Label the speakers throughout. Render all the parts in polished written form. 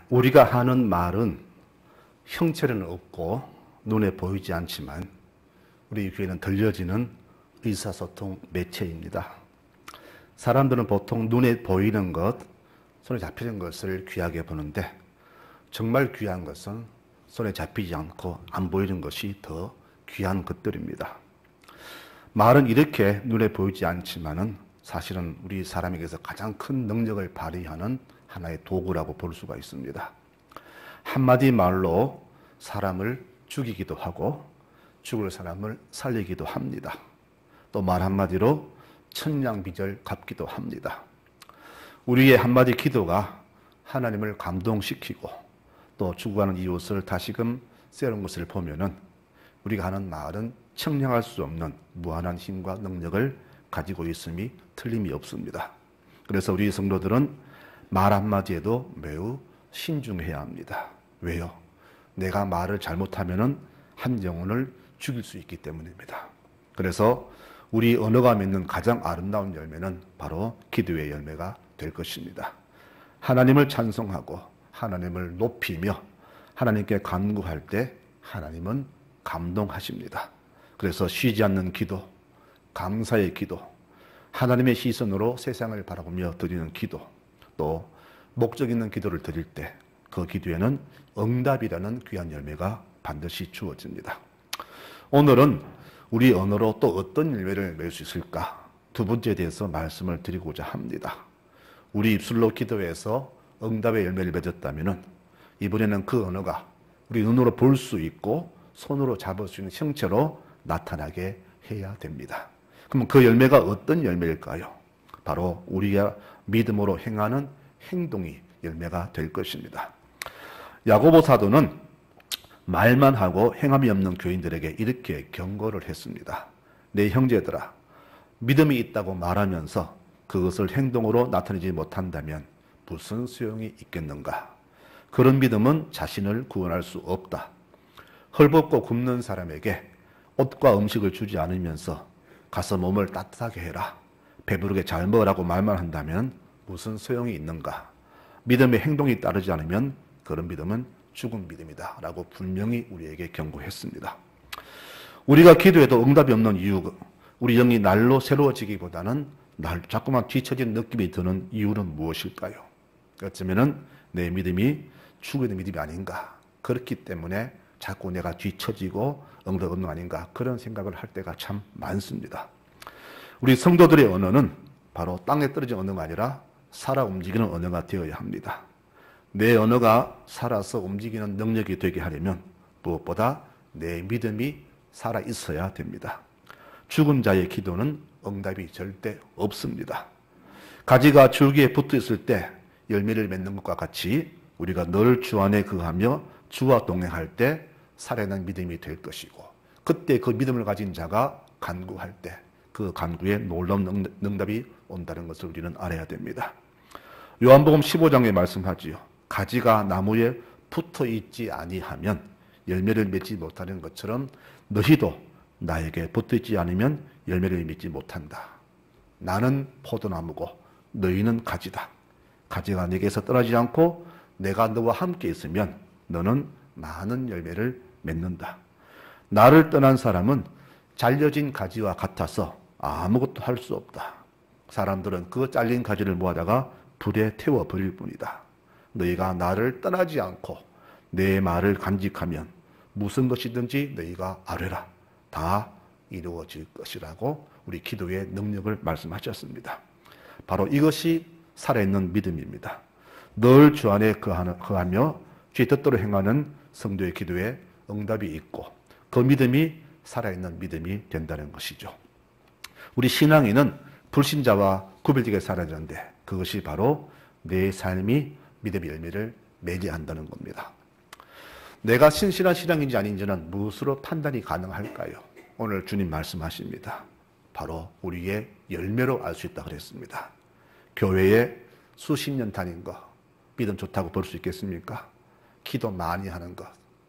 Speaker 1: 우리가 하는 말은 형체는 없고 눈에 보이지 않지만 우리 귀에는 들려지는 의사소통 매체입니다. 사람들은 보통 눈에 보이는 것, 손에 잡히는 것을 귀하게 보는데 정말 귀한 것은 손에 잡히지 않고 안 보이는 것이 더 귀한 것들입니다. 말은 이렇게 눈에 보이지 않지만은 사실은 우리 사람에게서 가장 큰 능력을 발휘하는 하나의 도구라고 볼 수가 있습니다. 한마디 말로 사람을 죽이기도 하고 죽을 사람을 살리기도 합니다. 또 말 한마디로 천냥빚을 갚기도 합니다. 우리의 한마디 기도가 하나님을 감동시키고 또 죽어가는 이웃을 다시금 세우는 것을 보면은 우리가 하는 말은 청량할 수 없는 무한한 힘과 능력을 가지고 있음이 틀림이 없습니다. 그래서 우리 성도들은 말 한마디에도 매우 신중해야 합니다. 왜요? 내가 말을 잘못하면은 한 영혼을 죽일 수 있기 때문입니다. 그래서 우리 언어가 맺는 가장 아름다운 열매는 바로 기도의 열매가 될 것입니다. 하나님을 찬송하고 하나님을 높이며 하나님께 간구할 때 하나님은 감동하십니다. 그래서 쉬지 않는 기도, 감사의 기도, 하나님의 시선으로 세상을 바라보며 드리는 기도, 또 목적 있는 기도를 드릴 때 그 기도에는 응답이라는 귀한 열매가 반드시 주어집니다. 오늘은 우리 언어로 또 어떤 열매를 맺을 수 있을까? 두 번째에 대해서 말씀을 드리고자 합니다. 우리 입술로 기도해서 응답의 열매를 맺었다면 이번에는 그 언어가 우리 눈으로 볼 수 있고 손으로 잡을 수 있는 형체로 나타나게 해야 됩니다. 그럼 그 열매가 어떤 열매일까요? 바로 우리가 믿음으로 행하는 행동이 열매가 될 것입니다. 야고보 사도는 말만 하고 행함이 없는 교인들에게 이렇게 경고를 했습니다. 내 형제들아, 믿음이 있다고 말하면서 그것을 행동으로 나타내지 못한다면 무슨 소용이 있겠는가? 그런 믿음은 자신을 구원할 수 없다. 헐벗고 굶는 사람에게 옷과 음식을 주지 않으면서 가서 몸을 따뜻하게 해라, 배부르게 잘 먹으라고 말만 한다면 무슨 소용이 있는가? 믿음의 행동이 따르지 않으면 그런 믿음은 죽은 믿음이다 라고 분명히 우리에게 경고했습니다. 우리가 기도해도 응답이 없는 이유, 우리 영이 날로 새로워지기보다는 자꾸만 뒤처진 느낌이 드는 이유는 무엇일까요? 어쩌면은 내 믿음이 죽은 믿음이 아닌가, 그렇기 때문에 자꾸 내가 뒤처지고 응답 없는 거 아닌가, 그런 생각을 할 때가 참 많습니다. 우리 성도들의 언어는 바로 땅에 떨어진 언어가 아니라 살아 움직이는 언어가 되어야 합니다. 내 언어가 살아서 움직이는 능력이 되게 하려면 무엇보다 내 믿음이 살아 있어야 됩니다. 죽은 자의 기도는 응답이 절대 없습니다. 가지가 줄기에 붙어 있을 때 열매를 맺는 것과 같이 우리가 늘 주 안에 거하며 주와 동행할 때 살아있는 믿음이 될 것이고, 그때 그 믿음을 가진 자가 간구할 때 그 간구에 놀라운 응답이 온다는 것을 우리는 알아야 됩니다. 요한복음 15장에 말씀하지요. 가지가 나무에 붙어 있지 아니하면 열매를 맺지 못하는 것처럼 너희도 나에게 붙어 있지 않으면 열매를 맺지 못한다. 나는 포도나무고 너희는 가지다. 가지가 내게서 떠나지 않고 내가 너와 함께 있으면 너는 많은 열매를 맺는다. 나를 떠난 사람은 잘려진 가지와 같아서 아무것도 할 수 없다. 사람들은 그 잘린 가지를 모아다가 불에 태워버릴 뿐이다. 너희가 나를 떠나지 않고 내 말을 간직하면 무슨 것이든지 너희가 아뢰라. 다 이루어질 것이라고 우리 기도의 능력을 말씀하셨습니다. 바로 이것이 살아있는 믿음입니다. 늘 주 안에 거하며 주의 뜻대로 행하는 성도의 기도에 응답이 있고 그 믿음이 살아있는 믿음이 된다는 것이죠. 우리 신앙인은 불신자와 구별되게 살아야 하는데 그것이 바로 내 삶이 믿음의 열매를 맺어야 한다는 겁니다. 내가 신실한 신앙인지 아닌지는 무엇으로 판단이 가능할까요? 오늘 주님 말씀하십니다. 바로 우리의 열매로 알 수 있다고 그랬습니다. 교회에 수십 년 다닌 것, 믿음 좋다고 볼 수 있겠습니까? 기도 많이 하는 것,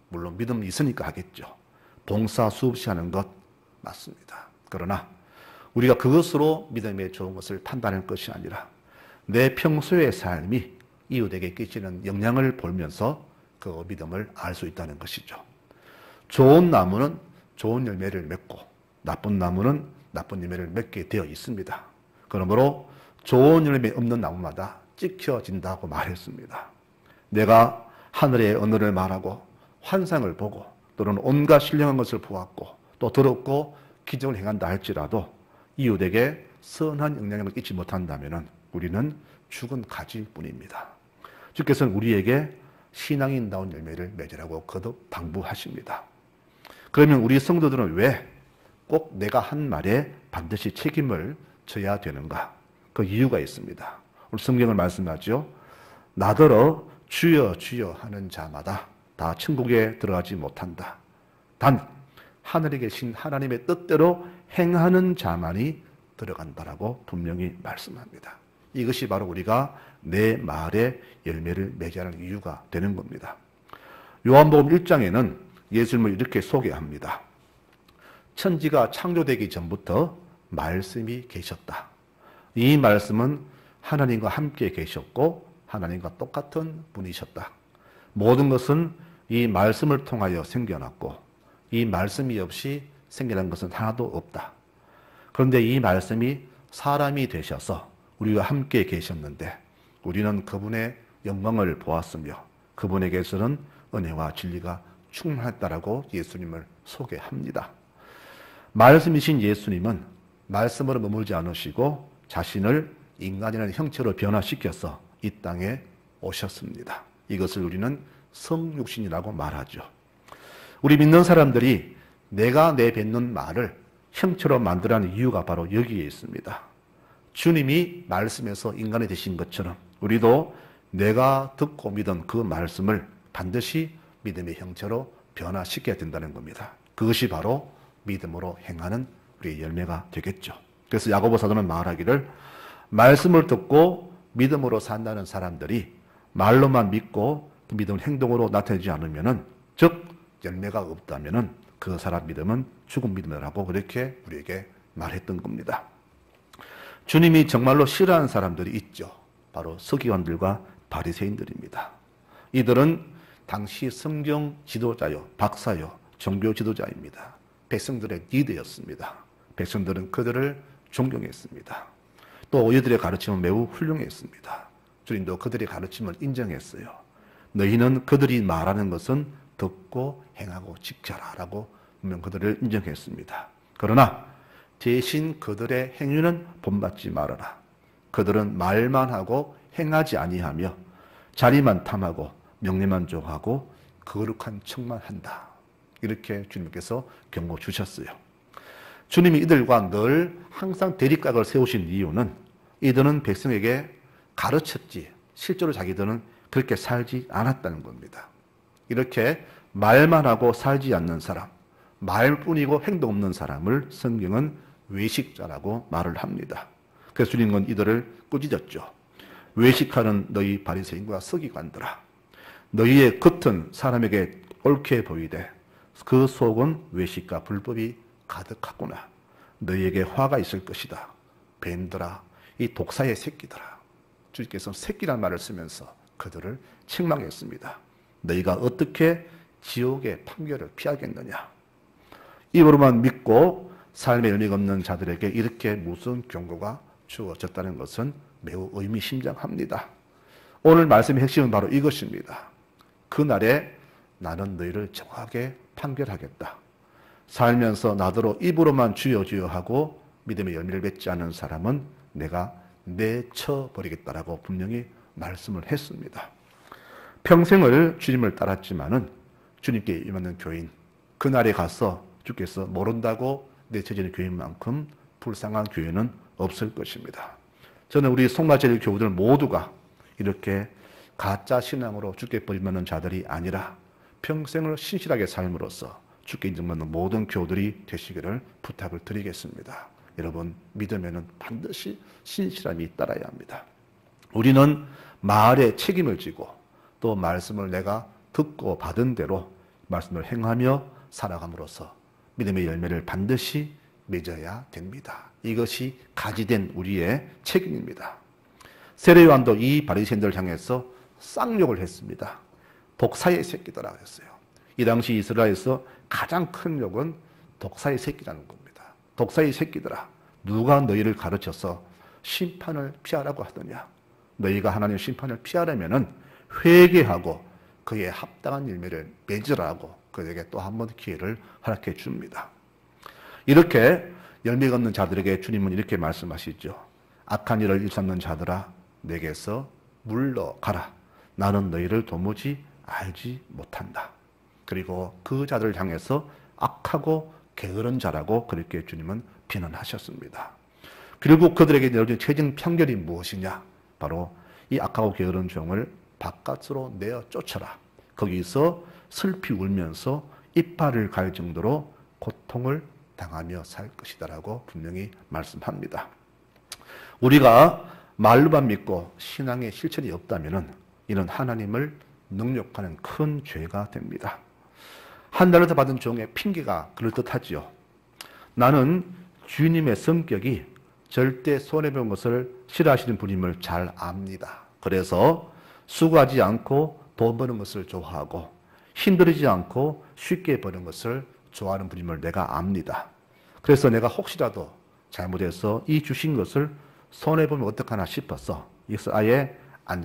Speaker 1: 물론 믿음이 있으니까 하겠죠. 봉사 수없이 하는 것 맞습니다. 그러나 우리가 그것으로 믿음에 좋은 것을 판단할 것이 아니라 내 평소의 삶이 이웃에게 끼치는 영향을 보면서 그 믿음을 알 수 있다는 것이죠. 좋은 나무는 좋은 열매를 맺고 나쁜 나무는 나쁜 열매를 맺게 되어 있습니다. 그러므로 좋은 열매 없는 나무마다 찍혀진다고 말했습니다. 내가 하늘의 언어를 말하고 환상을 보고 또는 온갖 신령한 것을 보았고 또 들었고 기적을 행한다 할지라도 이웃에게 선한 영향을 끼치지 못한다면 우리는 죽은 가지일 뿐입니다. 주께서는 우리에게 신앙인다운 열매를 맺으라고 거듭 당부하십니다. 그러면 우리 성도들은 왜 꼭 내가 한 말에 반드시 책임을 져야 되는가? 그 이유가 있습니다. 오늘 성경을 말씀하죠. 나더러 주여 주여 하는 자마다 다 천국에 들어가지 못한다. 단 하늘에 계신 하나님의 뜻대로 행하는 자만이 들어간다라고 분명히 말씀합니다. 이것이 바로 우리가 내 말에 열매를 맺어야 하는 이유가 되는 겁니다. 요한복음 1장에는 예수님을 이렇게 소개합니다. 천지가 창조되기 전부터 말씀이 계셨다. 이 말씀은 하나님과 함께 계셨고 하나님과 똑같은 분이셨다. 모든 것은 이 말씀을 통하여 생겨났고 이 말씀이 없이 생겨난 것은 하나도 없다. 그런데 이 말씀이 사람이 되셔서 우리와 함께 계셨는데 우리는 그분의 영광을 보았으며 그분에게서는 은혜와 진리가 충만했다라고 예수님을 소개합니다. 말씀이신 예수님은 말씀으로 머물지 않으시고 자신을 인간이라는 형체로 변화시켜서 이 땅에 오셨습니다. 이것을 우리는 성육신이라고 말하죠. 우리 믿는 사람들이 내가 내뱉는 말을 형체로 만들라는 이유가 바로 여기에 있습니다. 주님이 말씀에서 인간이 되신 것처럼 우리도 내가 듣고 믿은 그 말씀을 반드시 믿음의 형체로 변화시켜야 된다는 겁니다. 그것이 바로 믿음으로 행하는 우리의 열매가 되겠죠. 그래서 야고보 사도는 말하기를 말씀을 듣고 믿음으로 산다는 사람들이 말로만 믿고 그 믿음을 행동으로 나타내지 않으면은 즉 열매가 없다면은 그 사람 믿음은 죽은 믿음이라고 그렇게 우리에게 말했던 겁니다. 주님이 정말로 싫어하는 사람들이 있죠. 바로 서기관들과 바리새인들입니다. 이들은 당시 성경 지도자요, 박사요, 종교 지도자입니다. 백성들의 리더였습니다. 백성들은 그들을 존경했습니다. 또 이들의 가르침은 매우 훌륭했습니다. 주님도 그들의 가르침을 인정했어요. 너희는 그들이 말하는 것은 듣고 행하고 지켜라 라고 분명 그들을 인정했습니다. 그러나 대신 그들의 행위는 본받지 말아라. 그들은 말만 하고 행하지 아니하며 자리만 탐하고 명예만 족하고 거룩한 척만 한다. 이렇게 주님께서 경고 주셨어요. 주님이 이들과 늘 항상 대립각을 세우신 이유는 이들은 백성에게 가르쳤지 실제로 자기들은 그렇게 살지 않았다는 겁니다. 이렇게 말만 하고 살지 않는 사람, 말뿐이고 행동 없는 사람을 성경은 외식자라고 말을 합니다. 그래서 주님은 이들을 꾸짖었죠. 외식하는 너희 바리새인과 서기관들아, 너희의 겉은 사람에게 옳게 보이되 그 속은 외식과 불법이 가득하구나. 너희에게 화가 있을 것이다. 뱀들아, 이 독사의 새끼들아. 주님께서 새끼란 말을 쓰면서 그들을 책망했습니다. 너희가 어떻게 지옥의 판결을 피하겠느냐. 입으로만 믿고 삶의 의미가 없는 자들에게 이렇게 무슨 경고가 주어졌다는 것은 매우 의미심장합니다. 오늘 말씀의 핵심은 바로 이것입니다. 그날에 나는 너희를 정확하게 판결하겠다. 살면서 나더러 입으로만 주여 주여 하고 믿음의 열매를 맺지 않는 사람은 내가 내쳐버리겠다라고 분명히 말씀을 했습니다. 평생을 주님을 따랐지만은 주님께 임하는 교인, 그날에 가서 주께서 모른다고 내쳐지는 교인만큼 불쌍한 교회는 없을 것입니다. 저는 우리 송마제일 교우들 모두가 이렇게 가짜 신앙으로 주께 버림받는 자들이 아니라 평생을 신실하게 삶으로써 주께 인정받는 모든 교우들이 되시기를 부탁을 드리겠습니다. 여러분, 믿음에는 반드시 신실함이 따라야 합니다. 우리는 말에 책임을 지고 또 말씀을 내가 듣고 받은 대로 말씀을 행하며 살아감으로써 믿음의 열매를 반드시 맺어야 됩니다. 이것이 가지된 우리의 책임입니다. 세례요한도 이 바리새인들을 향해서 쌍욕을 했습니다. 독사의 새끼들아 했어요. 이 당시 이스라엘에서 가장 큰 욕은 독사의 새끼라는 겁니다. 독사의 새끼들아, 누가 너희를 가르쳐서 심판을 피하라고 하더냐? 너희가 하나님의 심판을 피하려면은 회개하고 그에 합당한 열매를 맺으라고 그에게 또 한 번 기회를 허락해 줍니다. 이렇게 열매가 없는 자들에게 주님은 이렇게 말씀하시죠. 악한 일을 일삼는 자들아, 내게서 물러가라. 나는 너희를 도무지 알지 못한다. 그리고 그 자들을 향해서 악하고 게으른 자라고 그렇게 주님은 비난하셨습니다. 그리고 그들에게 내려진 최종 판결이 무엇이냐? 바로 이 악하고 게으른 종을 바깥으로 내어 쫓아라. 거기서 슬피 울면서 이빨을 갈 정도로 고통을 당하며 살 것이다라고 분명히 말씀합니다. 우리가 말로만 믿고 신앙의 실천이 없다면 이는 하나님을 능욕하는 큰 죄가 됩니다. 하늘에서 받은 종의 핑계가 그럴듯하지요. 나는 주님의 성격이 절대 손해본 것을 싫어하시는 분임을 잘 압니다. 그래서 수고하지 않고 돈 버는 것을 좋아하고 힘들이지 않고 쉽게 버는 것을 좋아하는 분임을 내가 압니다. 그래서 내가 혹시라도 잘못해서 이 주신 것을 손해보면 어떡하나 싶어서 이것을 아예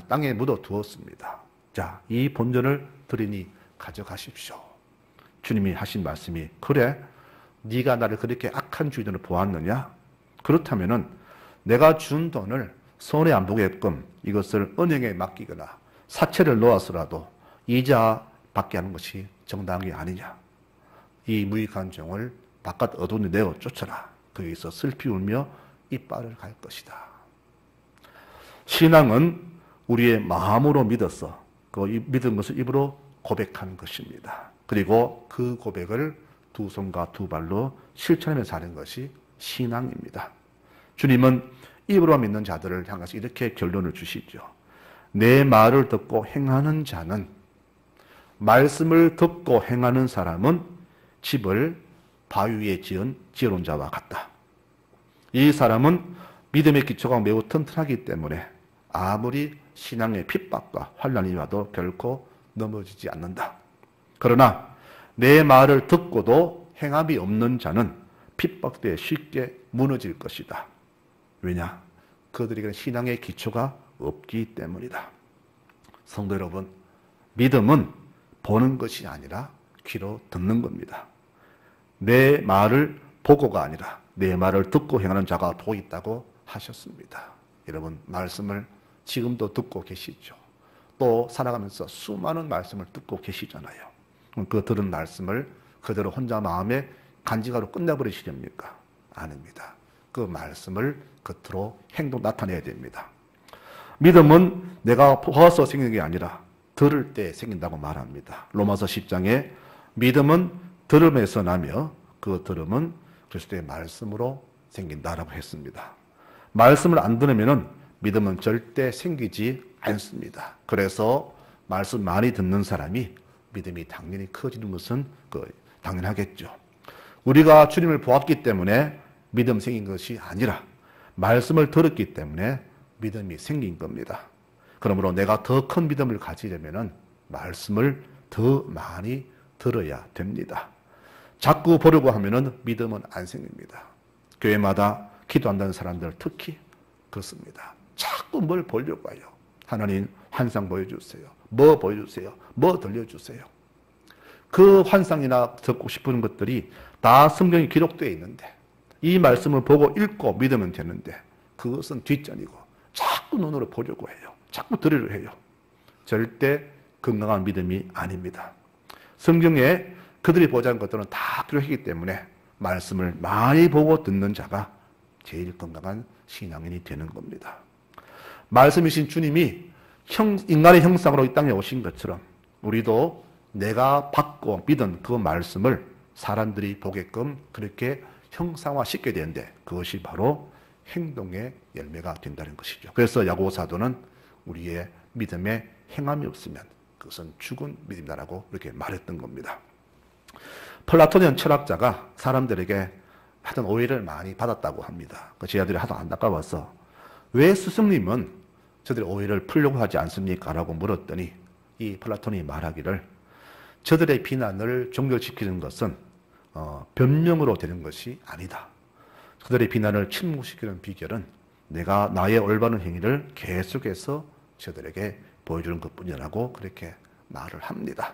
Speaker 1: 땅에 묻어 두었습니다. 자, 이 본전을 드리니 가져가십시오. 주님이 하신 말씀이, 그래, 네가 나를 그렇게 악한 주인으로 보았느냐? 그렇다면은 내가 준 돈을 손해 안 보게끔 이것을 은행에 맡기거나 사채를 놓아서라도 이자 받게 하는 것이 정당한 게 아니냐? 이 무익한 종을 바깥 어둠에 내어 쫓아라. 거기서 슬피 울며 이빨을 갈 것이다. 신앙은 우리의 마음으로 믿어서 그 믿은 것을 입으로 고백하는 것입니다. 그리고 그 고백을 두 손과 두 발로 실천하며 사는 것이 신앙입니다. 주님은 입으로 믿는 자들을 향해서 이렇게 결론을 주시죠. 내 말을 듣고 행하는 자는, 말씀을 듣고 행하는 사람은 집을 바위 위에 지은 지혜로운 자와 같다. 이 사람은 믿음의 기초가 매우 튼튼하기 때문에 아무리 신앙의 핍박과 환난이 와도 결코 넘어지지 않는다. 그러나 내 말을 듣고도 행함이 없는 자는 핍박때에 쉽게 무너질 것이다. 왜냐? 그들에게는 신앙의 기초가 없기 때문이다. 성도 여러분, 믿음은 보는 것이 아니라 귀로 듣는 겁니다. 내 말을 보고가 아니라 내 말을 듣고 행하는 자가 복 있다고 하셨습니다. 여러분, 말씀을 지금도 듣고 계시죠. 또 살아가면서 수많은 말씀을 듣고 계시잖아요. 그 들은 말씀을 그대로 혼자 마음에 간직하러 끝내버리시렵니까? 아닙니다. 그 말씀을 겉으로 행동 나타내야 됩니다. 믿음은 내가 보아서 생기는 게 아니라 들을 때 생긴다고 말합니다. 로마서 10장에 믿음은 들음에서 나며 그 들음은 그리스도의 말씀으로 생긴다라고 했습니다. 말씀을 안 들으면 믿음은 절대 생기지 않습니다. 그래서 말씀 많이 듣는 사람이 믿음이 당연히 커지는 것은 당연하겠죠. 우리가 주님을 보았기 때문에 믿음 생긴 것이 아니라 말씀을 들었기 때문에 믿음이 생긴 겁니다. 그러므로 내가 더 큰 믿음을 가지려면 말씀을 더 많이 들어야 됩니다. 자꾸 보려고 하면 믿음은 안 생깁니다. 교회마다 기도한다는 사람들 특히 그렇습니다. 자꾸 뭘 보려고 해요. 하나님 환상 보여주세요. 뭐 보여주세요. 뭐 들려주세요. 그 환상이나 듣고 싶은 것들이 다 성경에 기록되어 있는데 이 말씀을 보고 읽고 믿으면 되는데 그것은 뒷전이고 자꾸 눈으로 보려고 해요. 자꾸 들으려 해요. 절대 건강한 믿음이 아닙니다. 성경에 그들이 보자는 것들은 다 기록했기 때문에 말씀을 많이 보고 듣는 자가 제일 건강한 신앙인이 되는 겁니다. 말씀이신 주님이 인간의 형상으로 이 땅에 오신 것처럼 우리도 내가 받고 믿은 그 말씀을 사람들이 보게끔 그렇게 형상화시켜야 되는데 그것이 바로 행동의 열매가 된다는 것이죠. 그래서 야고보 사도는 우리의 믿음에 행함이 없으면 그것은 죽은 믿음이다라고 이렇게 말했던 겁니다. 플라토니안 철학자가 사람들에게 하여튼 오해를 많이 받았다고 합니다. 제 아들이 하도 안타까워서 왜 스승님은 저들의 오해를 풀려고 하지 않습니까? 라고 물었더니 이 플라톤이 말하기를 저들의 비난을 종결시키는 것은 변명으로 되는 것이 아니다. 그들의 비난을 침묵시키는 비결은 내가 나의 올바른 행위를 계속해서 저들에게 보여주는 것뿐이라고 그렇게 말을 합니다.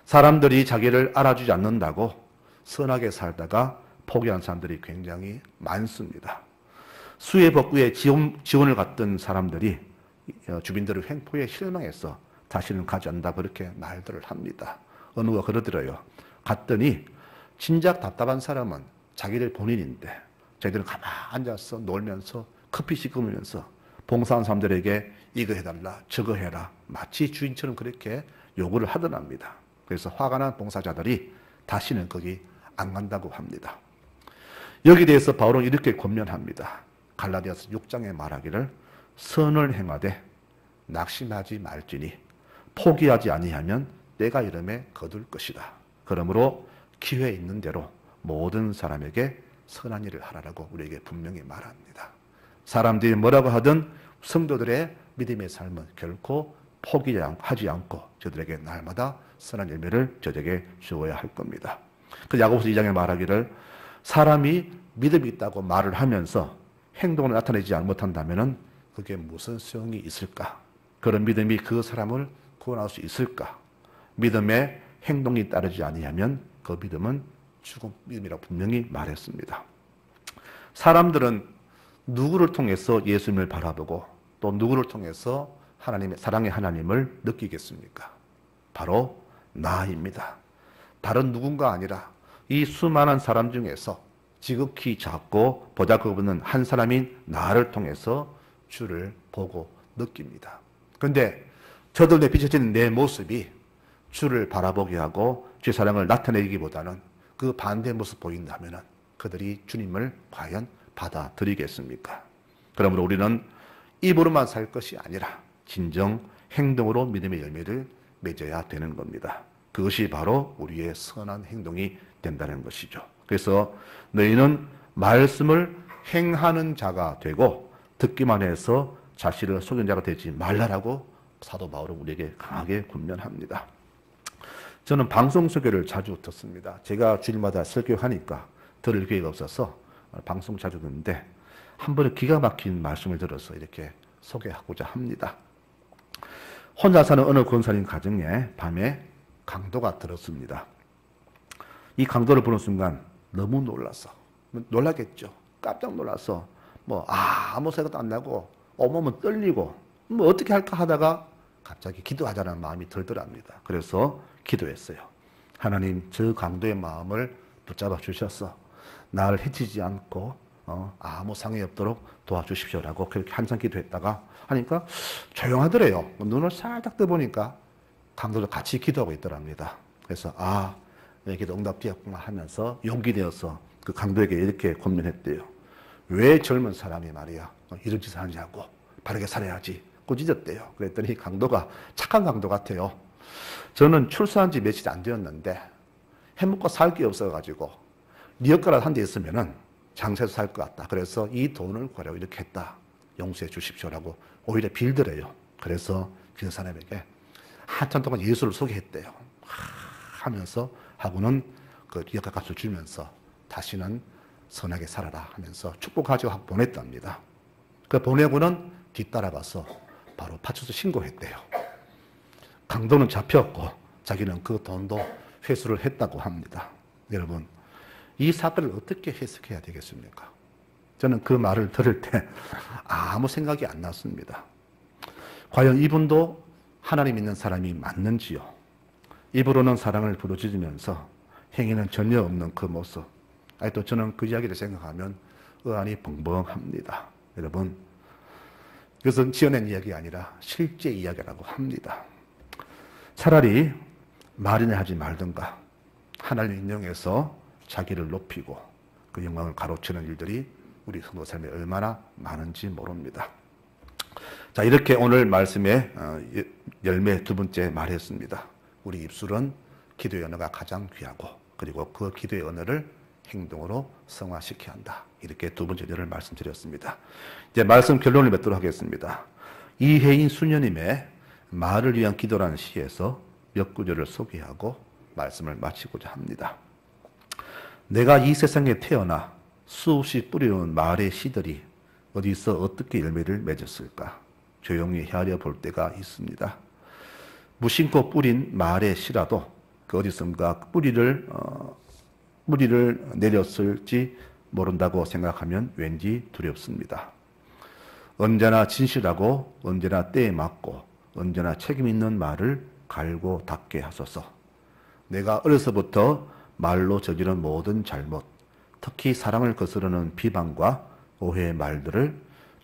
Speaker 1: 사람들이 자기를 알아주지 않는다고 선하게 살다가 포기한 사람들이 굉장히 많습니다. 수해 복구에 지원을 갔던 사람들이 주민들의 횡포에 실망해서 다시는 가지 않는다 그렇게 말들을 합니다. 어느 누가 그러더래요. 갔더니 진작 답답한 사람은 자기들 본인인데 저희들은 가만히 앉아서 놀면서 커피 씻으면서 봉사한 사람들에게 이거 해달라 저거 해라 마치 주인처럼 그렇게 요구를 하더랍니다. 그래서 화가 난 봉사자들이 다시는 거기 안 간다고 합니다. 여기에 대해서 바울은 이렇게 권면합니다. 갈라디아서 6장에 말하기를 선을 행하되 낙심하지 말지니 포기하지 아니하면 때가 이름에 거둘 것이다. 그러므로 기회 있는 대로 모든 사람에게 선한 일을 하라고 우리에게 분명히 말합니다. 사람들이 뭐라고 하든 성도들의 믿음의 삶은 결코 포기하지 않고 저들에게 날마다 선한 열매를 저에게 주어야 할 겁니다. 그 야고보서 2장에 말하기를 사람이 믿음이 있다고 말을 하면서 행동을 나타내지 못한다면 그게 무슨 소용이 있을까? 그런 믿음이 그 사람을 구원할 수 있을까? 믿음의 행동이 따르지 아니하면 그 믿음은 죽은 믿음이라고 분명히 말했습니다. 사람들은 누구를 통해서 예수님을 바라보고 또 누구를 통해서 하나님의 사랑의 하나님을 느끼겠습니까? 바로 나입니다. 다른 누군가 아니라 이 수많은 사람 중에서 지극히 작고 보잘것없는 한 사람인 나를 통해서 주를 보고 느낍니다. 그런데 저들에 비춰지는 내 모습이 주를 바라보게 하고 주의 사랑을 나타내기보다는 그 반대 모습 보인다면 그들이 주님을 과연 받아들이겠습니까? 그러므로 우리는 입으로만 살 것이 아니라 진정 행동으로 믿음의 열매를 맺어야 되는 겁니다. 그것이 바로 우리의 선한 행동이 된다는 것이죠. 그래서 너희는 말씀을 행하는 자가 되고 듣기만 해서 자신을 속이는 자가 되지 말라라고 사도 바울은 우리에게 강하게 권면합니다. 저는 방송 설교를 자주 듣습니다. 제가 주일마다 설교하니까 들을 기회가 없어서 방송 자주 듣는데 한 번에 기가 막힌 말씀을 들어서 이렇게 소개하고자 합니다. 혼자 사는 어느 권사님 가정에 밤에 강도가 들었습니다. 이 강도를 보는 순간 너무 놀랐겠죠. 깜짝 놀라서 아무 생각도 안 나고 온몸은 떨리고 어떻게 할까 하다가 갑자기 기도하자는 마음이 들더랍니다. 그래서 기도했어요. 하나님, 저 강도의 마음을 붙잡아 주셔서 나를 해치지 않고 아무 상해 없도록 도와주십시오라고 그렇게 한참 기도했다가 하니까 조용하더래요. 눈을 살짝 떠보니까 강도도 같이 기도하고 있더랍니다. 그래서 내 기도 응답되었구나 하면서 용기 내어서 그 강도에게 이렇게 권면했대요. 왜 젊은 사람이 말이야 이런 짓을 하냐고, 바르게 살아야지 꾸짖었대요. 그랬더니 강도가 착한 강도 같아요. 저는 출산한 지 며칠 안 되었는데 해먹고 살 게 없어가지고 네 젓가락 한 대 있으면은 장사해서 살 것 같다. 그래서 이 돈을 구하려고 이렇게 했다. 용서해 주십시오라고 오히려 빌더래요. 그래서 그 사람에게 한참 동안 예수를 소개했대요. 하면서 하고는 그 젓가락값을 주면서 다시는 선하게 살아라 하면서 축복하죠 보냈답니다. 그 보내고는 뒤따라가서 바로 파출소 신고했대요. 강도는 잡혔고 자기는 그 돈도 회수를 했다고 합니다. 여러분, 이 사건을 어떻게 해석해야 되겠습니까? 저는 그 말을 들을 때 아무 생각이 안 났습니다. 과연 이분도 하나님 믿는 사람이 맞는지요? 입으로는 사랑을 부르짖으면서 행위는 전혀 없는 그 모습. 또 저는 그 이야기를 생각하면 의안이 벙벙합니다. 여러분, 그것은 지어낸 이야기가 아니라 실제 이야기라고 합니다. 차라리 말이나 하지 말든가 하나님 인정해서 자기를 높이고 그 영광을 가로채는 일들이 우리 성도 삶에 얼마나 많은지 모릅니다. 자, 이렇게 오늘 말씀의 열매 두 번째 말했습니다. 우리 입술은 기도의 언어가 가장 귀하고 그리고 그 기도의 언어를 행동으로 성화시켜야 한다. 이렇게 두 번째 예를 말씀드렸습니다. 이제 말씀 결론을 맺도록 하겠습니다. 이혜인 수녀님의 말을 위한 기도라는 시에서 몇 구절을 소개하고 말씀을 마치고자 합니다. 내가 이 세상에 태어나 수없이 뿌려온 말의 씨들이 어디서 어떻게 열매를 맺었을까? 조용히 헤아려 볼 때가 있습니다. 무심코 뿌린 말의 씨라도 그 어디선가 뿌리를 내렸을지 모른다고 생각하면 왠지 두렵습니다. 언제나 진실하고 언제나 때에 맞고 언제나 책임 있는 말을 갈고 닦게 하소서. 내가 어려서부터 말로 저지른 모든 잘못, 특히 사랑을 거스르는 비방과 오해의 말들을,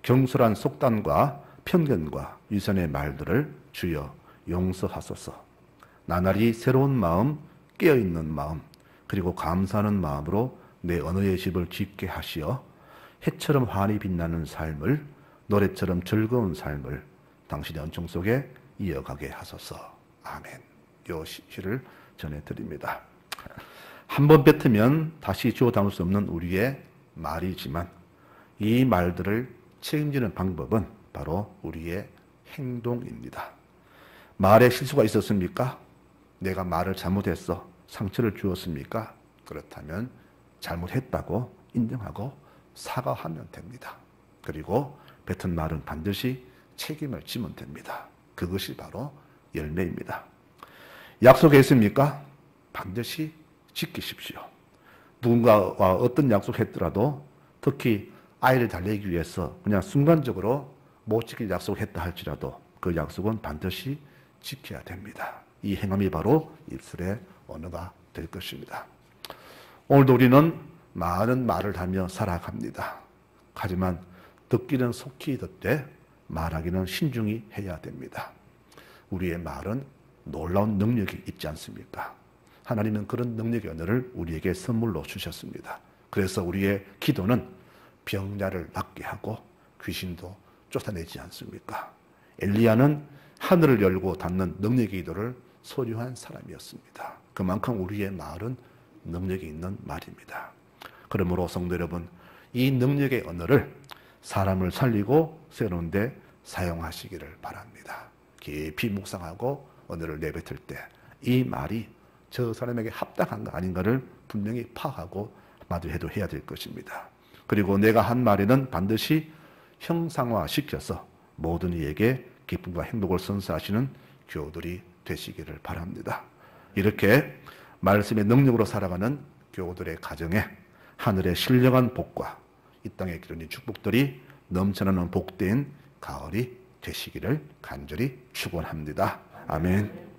Speaker 1: 경솔한 속단과 편견과 위선의 말들을 주여 용서하소서. 나날이 새로운 마음, 깨어있는 마음, 그리고 감사하는 마음으로 내 언어의 집을 짓게 하시어 해처럼 환히 빛나는 삶을, 노래처럼 즐거운 삶을 당신의 은총 속에 이어가게 하소서. 아멘. 이 시를 전해드립니다. 한 번 뱉으면 다시 주워 담을 수 없는 우리의 말이지만 이 말들을 책임지는 방법은 바로 우리의 행동입니다. 말에 실수가 있었습니까? 내가 말을 잘못했어. 상처를 주었습니까? 그렇다면 잘못했다고 인정하고 사과하면 됩니다. 그리고 뱉은 말은 반드시 책임을 지면 됩니다. 그것이 바로 열매입니다. 약속했습니까? 반드시 지키십시오. 누군가와 어떤 약속했더라도 특히 아이를 달래기 위해서 그냥 순간적으로 못 지킬 약속했다 할지라도 그 약속은 반드시 지켜야 됩니다. 이 행함이 바로 입술의 언어가 될 것입니다. 오늘도 우리는 많은 말을 하며 살아갑니다. 하지만 듣기는 속히 듣되 말하기는 신중히 해야 됩니다. 우리의 말은 놀라운 능력이 있지 않습니까? 하나님은 그런 능력의 언어를 우리에게 선물로 주셨습니다. 그래서 우리의 기도는 병자를 낫게 하고 귀신도 쫓아내지 않습니까? 엘리야는 하늘을 열고 닫는 능력의 기도를 소유한 사람이었습니다. 그만큼 우리의 말은 능력이 있는 말입니다. 그러므로 성도 여러분, 이 능력의 언어를 사람을 살리고 세우는 데 사용하시기를 바랍니다. 깊이 묵상하고 언어를 내뱉을 때 이 말이 저 사람에게 합당한가 아닌가를 분명히 파악하고 마주해도 해야 될 것입니다. 그리고 내가 한 말에는 반드시 형상화시켜서 모든 이에게 기쁨과 행복을 선사하시는 교우들이 되시기를 바랍니다. 이렇게 말씀의 능력으로 살아가는 교우들의 가정에 하늘의 신령한 복과 이 땅의 기름진 축복들이 넘쳐나는 복된 가을이 되시기를 간절히 축원합니다. 아멘.